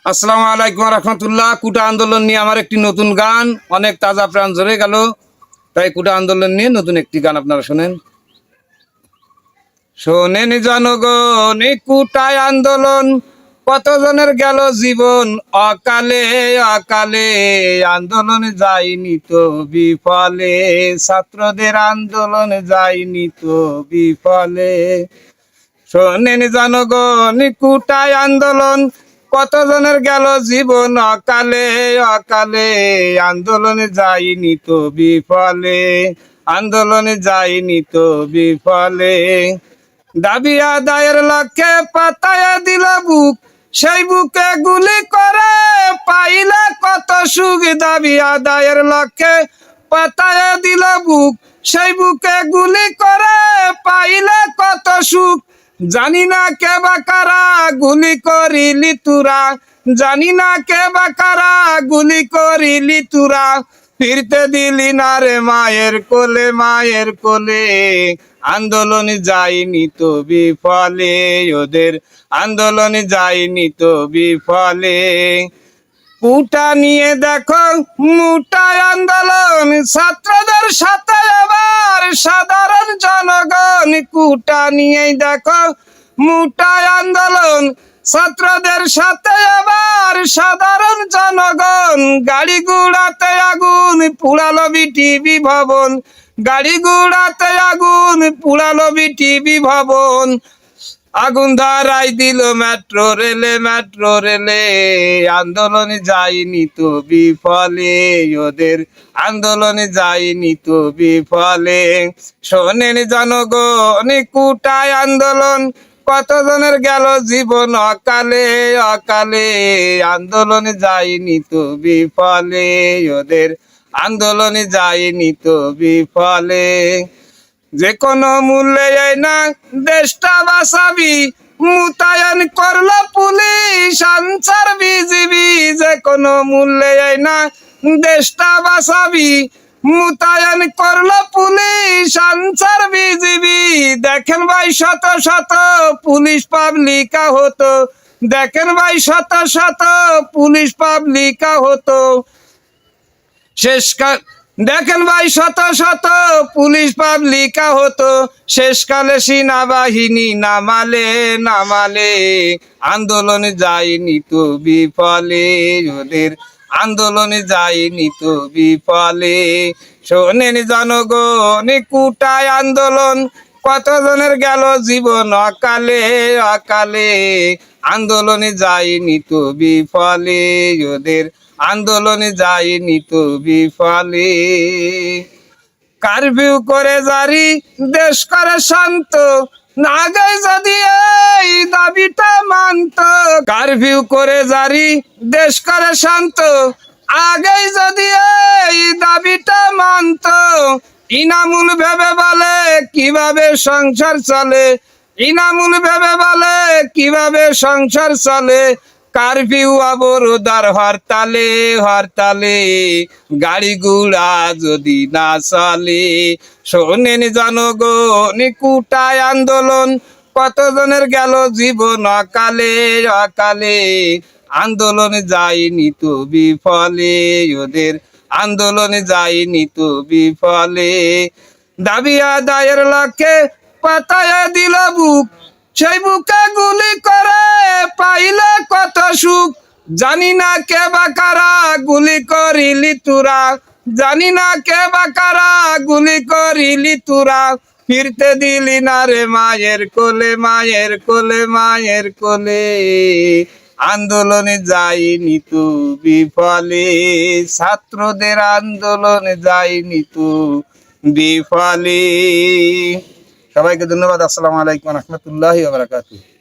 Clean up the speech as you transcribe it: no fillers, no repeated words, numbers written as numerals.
আসসালামু আলাইকুম রহমতুল্লাহ। কুটা আন্দোলন নিয়ে আমার একটি নতুন গান, অনেক তাজা প্রাণ ঝরে গেল, তাই কুটা আন্দোলন নিয়ে নতুন একটি গান আপনারা শোনেন। শোনেন জনগণ, এই কুটায় আন্দোলন কতজনের গেল জীবন অকালে অকালে। আন্দোলন যায়নি তো বিফলে, ছাত্রদের আন্দোলন যায়নি তো বিফলে। শোনেন জনগণ, কুটায় আন্দোলন কতজনের গেল জীবন অকালে অকালে। আন্দোলনে যায়নি তো বিফলে, আন্দোলনে যায়নি তো বিফলে। দাবি আদায়ের লক্ষ্যে পাতায় দিল বুক, সেই বুকে গুলি করে পাইলে কত সুখ। দাবি আদায়ের লক্ষ্যে পাতায় দিল বুক, সেই বুকে গুলি করে পাইলে কত সুখ। জানি না কে বা কারা গুলি করিলি তুরা, জানি না কে বা কারা গুলি করিলি তুরা। ফিরতে দিলি না রে মায়ের কোলে মায়ের কোলে। আন্দোলন যায়নি তো বিফলে, ওদের আন্দোলন যায়নি তো বিফলে। কুটা নিয়ে দেখো মুটায় আন্দোলন, ছাত্রদের সাথে আবার সাধারণ জনগণ। কুটা নিয়েই দেখো মুটায় আন্দোলন, ছাত্রদের সাথে আবার সাধারণ জনগণ। গাড়ি গুড়াতে আগুন পুড়ালো বিটিভি ভবন, গাড়ি গুড়াতে আগুন পুড়ালো বিটিভি ভবন। আগুন ধরাই দিল মেট্রো রেলে মেট্রো রেলে। আন্দোলনে যায়নি তো বিফলে, ওদের আন্দোলনে যায়নি তো বিফলে। শোনেন জনগণ, কুটায় আন্দোলন কতজনের গেল জীবন অকালে অকালে। আন্দোলনে যায়নি তো বিফলে, ওদের আন্দোলনে যায়নি তো বিফলে। যে কোনো মূল্যে না দেশটা বাঁচাবি, মোতায়েন করলো পুলিশ আনসার বিজিবি। যে কোনো মূল্যে না দেশটা বাঁচাবি, মোতায়েন করলো পুলিশ আনসার বিজিবি। দেখেন ভাই শত শত পুলিশ পাবলিকা হতো, দেখেন ভাই শত শত পুলিশ পাবলিকা হতো। শেষকাল দেখেন ভাই শত শত পুলিশ পাবলিকা হতো, শেষকালে সেনাবাহিনী নামালে নামালে। আন্দোলনে যায়নি তো বিফলে, ওদের আন্দোলনে যায়নি তো বিফলে। শোনেন জনগণ, কুটায় আন্দোলন কতজনের গেল জীবন অকালে অকালে। আন্দোলনে যায়নি তো বিফলে, ওদের আন্দোলনে যায়নি তো বিফলে। কারফিউ করে জারি দেশ করে শান্ত, আগে যদি এই দাবিটা মানত। কারফিউ করে জারি দেশ করে শান্ত, আগে যদি এই দাবিটা মানত। ইনামুল ভেবে বলে কিভাবে সংসার চলে, ইনামুল ভেবে বলে কিভাবে সংসার চলে। কারফিউ অবরোধার হরতালে হরতালে, গাড়ি গুড়া যদি না চলে। শোনেন জনগণ, কুটায় আন্দোলন কতজনের গেল জীবন অকালে অকালে। আন্দোলনে যায়নি তো বিফলে, ওদের আন্দোলনে যায়নি তো বিফলে। দাবি আদায়ের লক্ষ্যে পাতায় দিল বুক, সেই বুকে গুলি করে পাইলে কত সুখ। জানি না কে বা কারা গুলি করিলি তুরা, জানি না কে বা কারা গুলি করিলি তুরা। ফিরতে দিলি না রে মায়ের কোলে মায়ের কোলে মায়ের কোলে। আন্দোলনে যায়নি তো বিফলে, ছাত্রদের আন্দোলনে যায়নি তো বিফলে। সবাইকে ধন্যবাদ। আসসালামু আলাইকুম রহমতুল্লাহি ওয়া বারাকাতুহু।